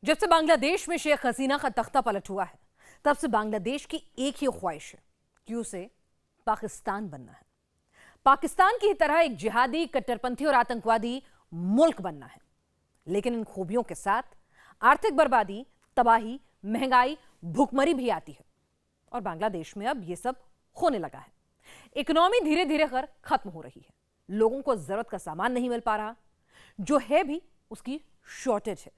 जब से बांग्लादेश में शेख हसीना का तख्ता पलट हुआ है, तब से बांग्लादेश की एक ही ख्वाहिश है कि उसे पाकिस्तान बनना है। पाकिस्तान की तरह एक जिहादी, कट्टरपंथी और आतंकवादी मुल्क बनना है। लेकिन इन खूबियों के साथ आर्थिक बर्बादी, तबाही, महंगाई, भूखमरी भी आती है। और बांग्लादेश में अब यह सब होने लगा है। इकोनॉमी धीरे धीरे खत्म हो रही है। लोगों को जरूरत का सामान नहीं मिल पा रहा, जो है भी उसकी शॉर्टेज है।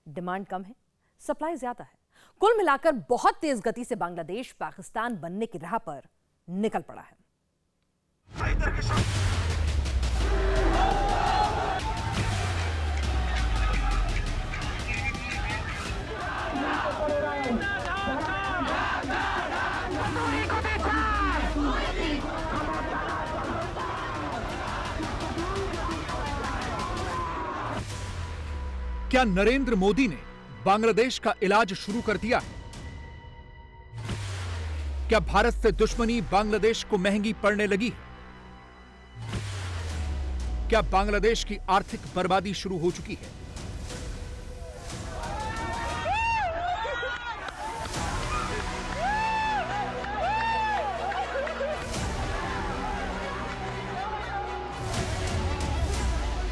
डिमांड कम है, सप्लाई ज्यादा है। कुल मिलाकर बहुत तेज गति से बांग्लादेश पाकिस्तान बनने की राह पर निकल पड़ा है। क्या नरेंद्र मोदी ने बांग्लादेश का इलाज शुरू कर दिया है? क्या भारत से दुश्मनी बांग्लादेश को महंगी पड़ने लगी है? क्या बांग्लादेश की आर्थिक बर्बादी शुरू हो चुकी है?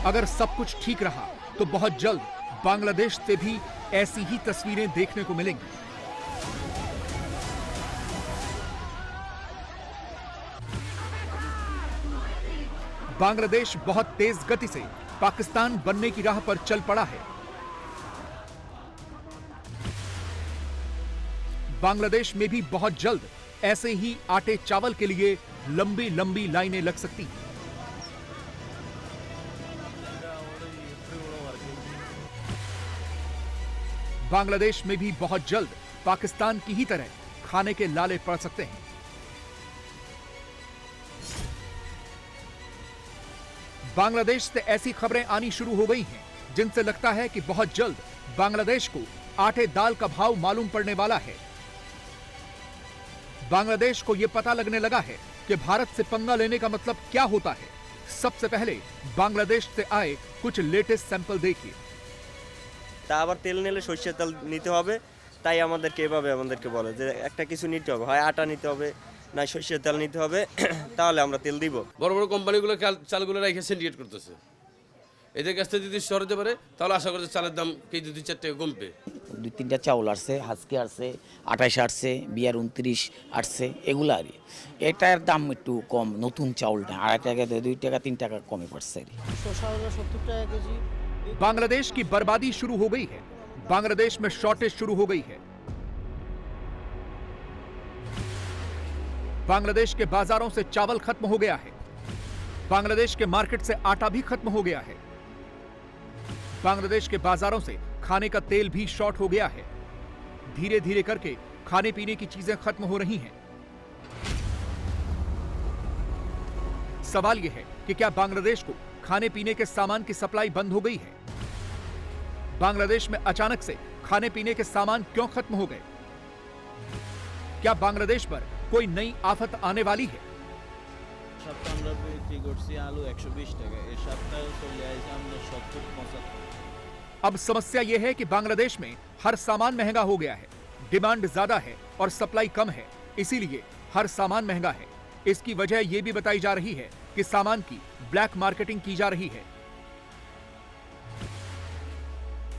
अगर सब कुछ ठीक रहा तो बहुत जल्द बांग्लादेश से भी ऐसी ही तस्वीरें देखने को मिलेंगी। बांग्लादेश बहुत तेज गति से पाकिस्तान बनने की राह पर चल पड़ा है। बांग्लादेश में भी बहुत जल्द ऐसे ही आटे चावल के लिए लंबी लंबी लाइनें लग सकती हैं। बांग्लादेश में भी बहुत जल्द पाकिस्तान की ही तरह खाने के लाले पड़ सकते हैं। बांग्लादेश से ऐसी खबरें आनी शुरू हो गई हैं जिनसे लगता है कि बहुत जल्द बांग्लादेश को आटे दाल का भाव मालूम पड़ने वाला है। बांग्लादेश को यह पता लगने लगा है कि भारत से पंगा लेने का मतलब क्या होता है। सबसे पहले बांग्लादेश से आए कुछ लेटेस्ट सैंपल देखिए। আবার তেল নিলে সরষের তেল নিতে হবে, তাই আমাদেরকে এভাবে আমাদেরকে বলে যে একটা কিছু নিতে হবে, হয় আটা নিতে হবে না সরষের তেল নিতে হবে, তাহলে আমরা তেল দিব। বড় বড় কোম্পানিগুলো চালগুলো রেখে সিন্ডিকেট করতেছে। এদের কাছ থেকে যদি সরতে পারে তাহলে আশা করি চালের দাম কেজি 2-4 টাকা কমবে। 2-3টা চাউল আসছে, হাজকে আসছে, 28 আসছে, বিয়ার 29 আসছে, এগুলো আর এটার দাম একটু কম। নতুন চাউলটা 2.5 টাকা 2 টাকা 3 টাকা কমে পড়ছে। 70 টাকা কেজি। बांग्लादेश की बर्बादी शुरू हो गई है। बांग्लादेश में शॉर्टेज शुरू हो गई है। बांग्लादेश के बाजारों से चावल खत्म हो गया है। बांग्लादेश के मार्केट से आटा भी खत्म हो गया है। बांग्लादेश के बाजारों से खाने का तेल भी शॉर्ट हो गया है। धीरे धीरे करके खाने पीने की चीजें खत्म हो रही हैं। सवाल यह है कि क्या बांग्लादेश को खाने पीने के सामान की सप्लाई बंद हो गई है? बांग्लादेश में अचानक से खाने पीने के सामान क्यों खत्म हो गए? क्या बांग्लादेश पर कोई नई आफत आने वाली है? अब समस्या यह है कि बांग्लादेश में हर सामान महंगा हो गया है। डिमांड ज्यादा है और सप्लाई कम है, इसीलिए हर सामान महंगा है। इसकी वजह यह भी बताई जा रही है कि सामान की ब्लैक मार्केटिंग की जा रही है।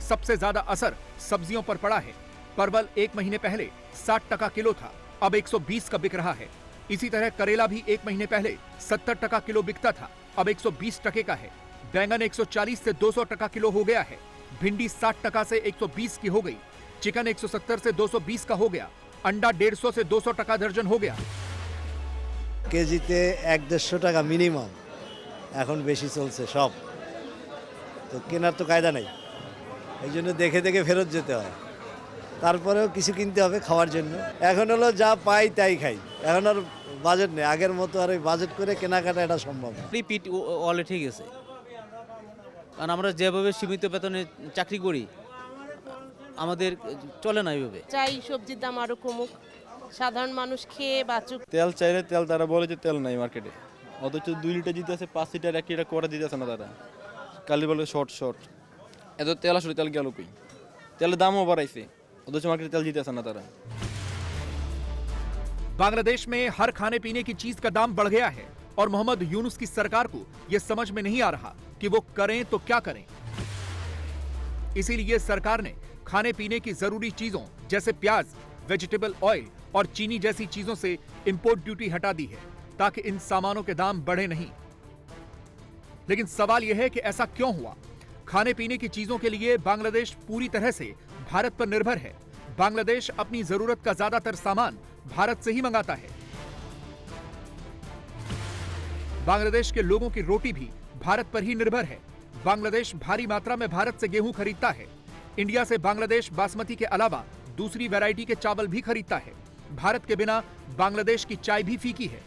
सबसे ज्यादा असर सब्जियों पर पड़ा है। परवल 1 महीने पहले 60 टका किलो था, अब 120 का बिक रहा है। इसी तरह करेला भी 1 महीने पहले 70 टका किलो बिकता था, अब 120 टके का है। बैंगन 140 से 200 टका किलो हो गया है। भिंडी 60 टका से 120 की हो गई। चिकन 170 से 220 का हो गया। अंडा 150 से 200 टका दर्जन हो गया। কেজিতে 1-150 টাকা মিনিমাম এখন বেশি চলছে সব। তো কেনার তো কায়দা নাই, এই জন্য দেখে দেখে ফেরত যেতে হয়। তারপরেও কিছু কিনতে হবে খাওয়ার জন্য। এখন হলো যা পাই তাই খাই, এখন আর বাজেট নেই। আগের মতো আর বাজেট করে কেনাকাটা এটা সম্ভব না। রিপিট ওয়ালে ঠিক আছে, কারণ আমরা যেভাবে সীমিত বেতনে চাকরি করি আমাদের চলে না এইভাবে। চাই সবজির দাম আরো কমুক, সাধারণ মানুষ খেয়ে বাঁচুক। তেল চাইলে তেল তারা বলে যে তেল নাই মার্কেটে, অথচ 2 লিটার দিতে আছে, 5 লিটার 1 লিটার করে দিতে আছে না তারা। কালি বলে শর্ট এত তেল আসলে তেল গেল কই? তেলের দামও বাড়াইছে, অথচ মার্কেটে তেল জিতেছে না তারা। बांग्लादेश में हर खाने पीने की चीज का दाम बढ़ गया है और मोहम्मद यूनुस की सरकार को यह समझ में नहीं आ रहा कि वो करें तो क्या करें। इसीलिए सरकार ने खाने पीने की जरूरी चीजों जैसे प्याज, वेजिटेबल ऑयल और चीनी जैसी चीजों से इंपोर्ट ड्यूटी हटा दी है ताकि इन सामानों के दाम बढ़े नहीं। लेकिन सवाल यह है कि ऐसा क्यों हुआ? खाने पीने की चीजों के लिए बांग्लादेश पूरी तरह से भारत पर निर्भर है। बांग्लादेश अपनी जरूरत का ज्यादातर सामान भारत से ही मंगाता है। बांग्लादेश के लोगों की रोटी भी भारत पर ही निर्भर है। बांग्लादेश भारी मात्रा में भारत से गेहूं खरीदता है। इंडिया से बांग्लादेश बासमती के अलावा दूसरी वैरायटी के चावल भी खरीदता है। भारत के बिना बांग्लादेश की चाय भी फीकी है।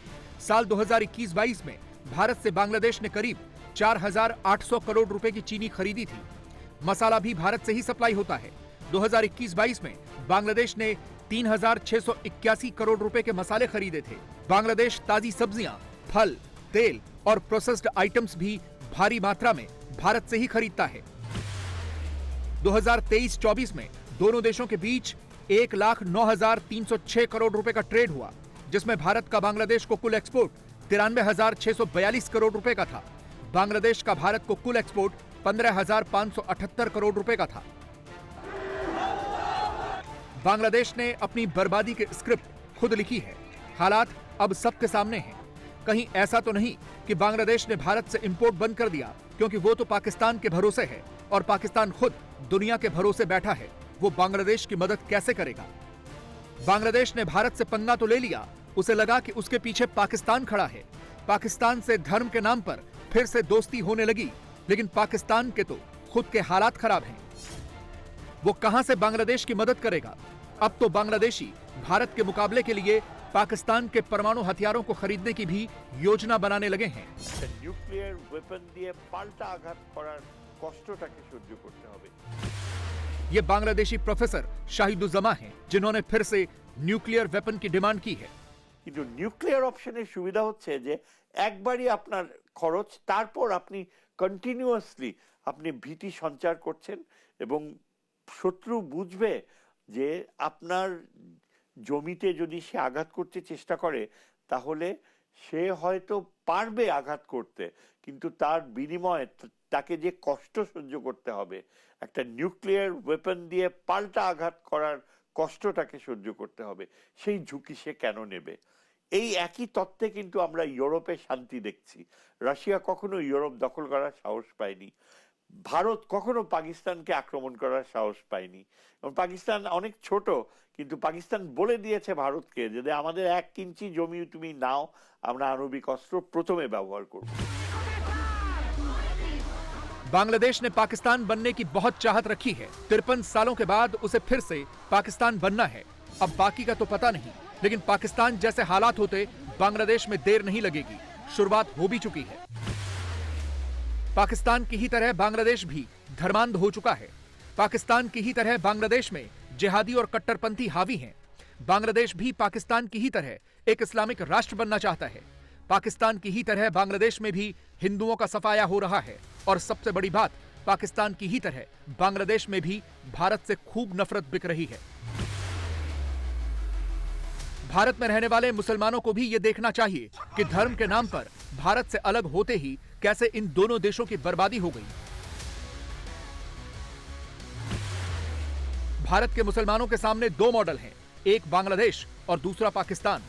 साल 2021-22 में भारत से बांग्लादेश ने करीब 4,800 करोड़ रुपए की चीनी खरीदी थी। मसाला भी भारत से ही सप्लाई होता है। 2021-22 में बांग्लादेश ने 3,681 करोड़ रुपए के मसाले खरीदे थे। बांग्लादेश ताजी सब्जियां, फल, तेल और प्रोसेस्ड आइटम्स भी भारी मात्रा में भारत से ही खरीदता है। 2023-24 में दोनों देशों के बीच 1,09,306 करोड़ रुपए का ट्रेड हुआ, जिसमें भारत का बांग्लादेश को कुल एक्सपोर्ट 93,642 करोड़ रुपए का था। बांग्लादेश का भारत को कुल एक्सपोर्ट 15,578 करोड़ रुपए का था। बांग्लादेश ने अपनी बर्बादी की स्क्रिप्ट खुद लिखी है। हालात अब सबके सामने हैं। कहीं ऐसा तो नहीं कि बांग्लादेश ने भारत से इंपोर्ट बंद कर दिया, क्योंकि वो तो पाकिस्तान के भरोसे है और पाकिस्तान खुद दुनिया के भरोसे बैठा है। वो बांग्लादेश की मदद कैसे करेगा? बांग्लादेश ने भारत से पंगा तो ले लिया, उसे लगा कि उसके पीछे पाकिस्तान खड़ा है। पाकिस्तान से धर्म के नाम पर फिर से दोस्ती होने लगी, लेकिन पाकिस्तान के तो खुद के हालात खराब हैं। वो कहां से बांग्लादेश की मदद करेगा? अब तो बांग्लादेशी भारत के मुकाबले के लिए पाकिस्तान के परमाणु हथियारों को खरीदने की भी योजना बनाने लगे हैं। নিউক্লিয়ার ওয়েপন দিয়ে পাল্টা আঘাত করার কষ্টটাকে সহ্য করতে হবে। ये बांग्लादेशी प्रोफेसर शाहिदुज्जमा हैं, जिन्होंने फिर से न्यूक्लियर वेपन की डिमांड की है। কিন্তু নিউক্লিয়ার অপশনের সুবিধা হচ্ছে যে একবারই আপনার খরচ, তারপর আপনি কন্টিনিউয়াসলি আপনি ভীতি সঞ্চার করছেন এবং শত্রু বুঝবে যে আপনার জমিতে যদি সে আঘাত করতে চেষ্টা করে তাহলে সে হয়তো পারবে আঘাত করতে, কিন্তু তার বিনিময়ে তাকে যে কষ্ট সহ্য করতে হবে, একটা নিউক্লিয়ার ওয়েপন দিয়ে পাল্টা আঘাত করার কষ্টটাকে সহ্য করতে হবে, সেই ঝুঁকি সে কেন নেবে? এই একই তত্ত্বে কিন্তু আমরা ইউরোপে শান্তি দেখছি। রাশিয়া কখনো ইউরোপ দখল করার সাহস পায়নি। ভারত কখনো পাকিস্তানকে আক্রমণ করার সাহস পায়নি। এবং পাকিস্তান অনেক ছোট, কিন্তু পাকিস্তান বলে দিয়েছে ভারতকে যে আমাদের 1 ইঞ্চি জমি তুমি নাও, আমরা আণবিক অস্ত্র প্রথমে ব্যবহার করব। बांग्लादेश ने पाकिस्तान बनने की बहुत चाहत रखी है। 53 सालों के बाद उसे फिर से पाकिस्तान बनना है। अब बाकी का तो पता नहीं, लेकिन पाकिस्तान जैसे हालात होते बांग्लादेश में देर नहीं लगेगी। शुरुआत हो भी चुकी है। पाकिस्तान की ही तरह बांग्लादेश भी धर्मांध हो चुका है। पाकिस्तान की ही तरह बांग्लादेश में जिहादी और कट्टरपंथी हावी हैं। बांग्लादेश भी पाकिस्तान की ही तरह एक इस्लामिक राष्ट्र बनना चाहता है। पाकिस्तान की ही तरह बांग्लादेश में भी हिंदुओं का सफाया हो रहा है। और सबसे बड़ी बात, पाकिस्तान की ही तरह बांग्लादेश में भी भारत से खूब नफरत बिक रही है। भारत में रहने वाले मुसलमानों को भी यह देखना चाहिए कि धर्म के नाम पर भारत से अलग होते ही कैसे इन दोनों देशों की बर्बादी हो गई। भारत के मुसलमानों के सामने 2 मॉडल हैं, एक बांग्लादेश और दूसरा पाकिस्तान।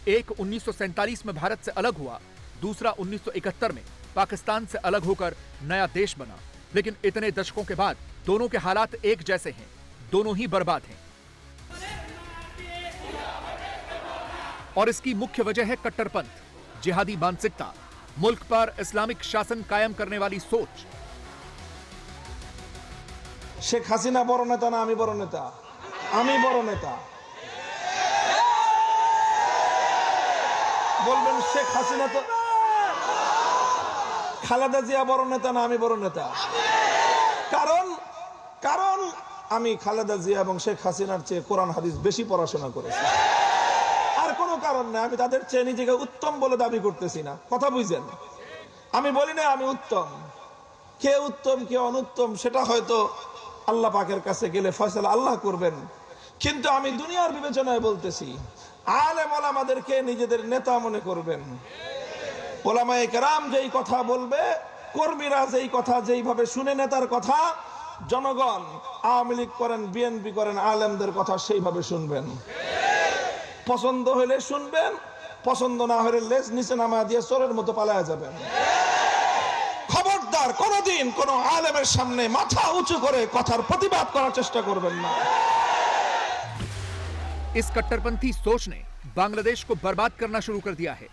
एक 1947 में भारत से अलग हुआ, दूसरा 1971 में पाकिस्तान से अलग होकर नया देश बना। लेकिन इतने दशकों के बाद दोनों के हालात एक जैसे हैं, दोनों ही बर्बाद हैं। और इसकी मुख्य वजह है कट्टरपंथ, जिहादी मानसिकता, मुल्क पर इस्लामिक शासन कायम करने वाली सोच। শেখ হাসিনা বড় নেতা না আমি বড় নেতা? আমি বড় নেতা। বলবেন শেখ হাসিনা তো, খালেদা জিয়া বড় নেতা না আমি বড় নেতা? কারণ আমি খালেদা জিয়া এবং শেখ হাসিনার চেয়ে কোরআন হাদিস বেশি পড়াশোনা করেছি। আর কোনো কারণ নেই। আমি তাদের চেয়ে নিজেকে উত্তম বলে দাবি করতেছি না, কথা বুঝছেন? আমি বলি না আমি উত্তম। কে উত্তম কে অনুত্তম সেটা হয়তো আল্লাহ পাকের কাছে গেলে ফয়সালা আল্লাহ করবেন। কিন্তু আমি দুনিয়ার বিবেচনায় বলতেছি, আলেম ওলামাদেরকে নিজেদের নেতা মনে করবেন। ওলামায়ে কেরাম যেই কথা বলবে, কর্মীরা যেই কথা যেইভাবে শুনে নেতার কথা, জনগণ আওয়ামী লীগ করেন বিএনপি করেন আলেমদের কথা সেইভাবে শুনবেন। পছন্দ হলে শুনবেন, পছন্দ না হলে লেজ নিচে নামা দিয়ে চোরের মতো পালায়া যাবেন। খবরদার কোনোদিন কোন আলেমের সামনে মাথা উঁচু করে কথার প্রতিবাদ করার চেষ্টা করবেন না। इस कट्टरपंथी सोच ने बांग्लादेश को बर्बाद करना शुरू कर दिया है।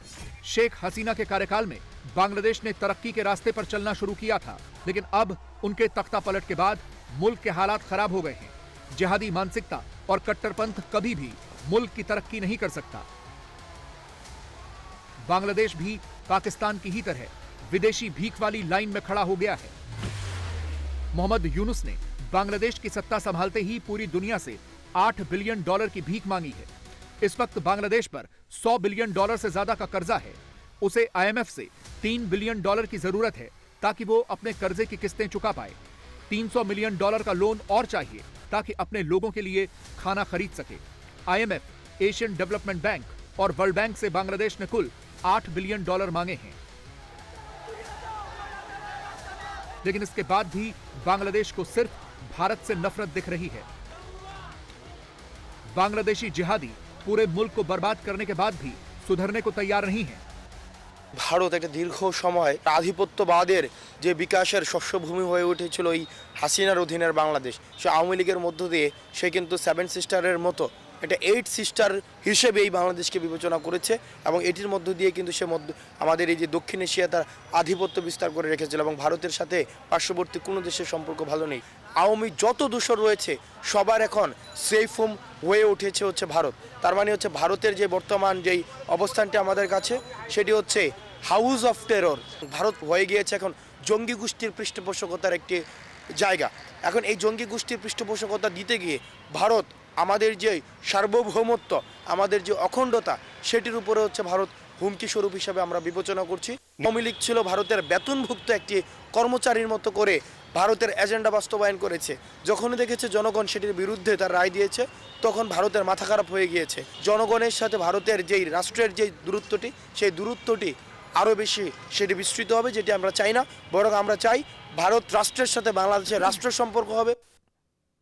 शेख हसीना के कार्यकाल में बांग्लादेश ने तरक्की के रास्ते पर चलना शुरू किया था, लेकिन अब उनके तख्ता पलट के बाद मुल्क के हालात खराब हो गए हैं। जिहादी मानसिकता और कट्टरपंथ कभी भी मुल्क की तरक्की नहीं कर सकता। बांग्लादेश भी पाकिस्तान की ही तरह विदेशी भीख वाली लाइन में खड़ा हो गया है। मोहम्मद यूनुस ने बांग्लादेश की सत्ता संभालते ही पूरी दुनिया से $8 बिलियन की भीख मांगी है। इस वक्त बांग्लादेश पर $100 बिलियन से ज्यादा का कर्जा है। उसे IMF से $3 बिलियन की जरूरत है ताकि वो अपने कर्जे की किस्तें चुका पाए। $300 मिलियन का लोन और चाहिए ताकि अपने लोगों के लिए खाना खरीद सके। IMF, एशियन डेवलपमेंट बैंक और वर्ल्ड बैंक से बांग्लादेश ने कुल $8 बिलियन मांगे हैं। लेकिन इसके बाद भी बांग्लादेश को सिर्फ भारत से नफरत दिख रही है। बांग्लादेशी जिहादी पूरे मुल्क को बर्बाद करने के बाद भी सुधरने को तैयार नहीं है। ভারত একটা দীর্ঘ সময় আধিপত্যবাদের যে বিকাশের শস্যভূমি হয়ে উঠেছিল এই হাসিনার অধীনের বাংলাদেশ, সে আওয়ামী লীগের মধ্য দিয়ে সে কিন্তু 7 সিস্টারের মতো এটা 8 সিস্টার হিসেবে এই বাংলাদেশকে বিবেচনা করেছে এবং এটির মধ্য দিয়ে কিন্তু সে আমাদের এই যে দক্ষিণ এশিয়া তার আধিপত্য বিস্তার করে রেখেছিল এবং ভারতের সাথে পার্শ্ববর্তী কোনো দেশের সম্পর্ক ভালো নেই। আওয়ামী যত দূষর রয়েছে সবার এখন সেফ হোম হয়ে উঠেছে হচ্ছে ভারত। তার মানে হচ্ছে ভারতের যে বর্তমান যেই অবস্থানটি আমাদের কাছে সেটি হচ্ছে হাউস অফ টেরর। ভারত হয়ে গিয়েছে এখন জঙ্গি গোষ্ঠীর পৃষ্ঠপোষকতার একটি জায়গা। এখন এই জঙ্গি গোষ্ঠীর পৃষ্ঠপোষকতা দিতে গিয়ে ভারত আমাদের যে সার্বভৌমত্ব, আমাদের যে অখণ্ডতা, সেটির উপরে হচ্ছে ভারত হুমকি স্বরূপ হিসাবে আমরা বিবেচনা করছি। আওয়ামী লীগ ছিল ভারতের বেতনভুক্ত একটি কর্মচারীর মতো করে ভারতের এজেন্ডা বাস্তবায়ন করেছে। যখনই দেখেছে জনগণ সেটির বিরুদ্ধে তার রায় দিয়েছে, তখন ভারতের মাথা খারাপ হয়ে গিয়েছে। জনগণের সাথে ভারতের যেই রাষ্ট্রের যেই দূরত্বটি, সেই দূরত্বটি আরও বেশি সেটি বিস্তৃত হবে, যেটি আমরা চাই না। বরং আমরা চাই ভারত রাষ্ট্রের সাথে বাংলাদেশের রাষ্ট্রের সম্পর্ক হবে।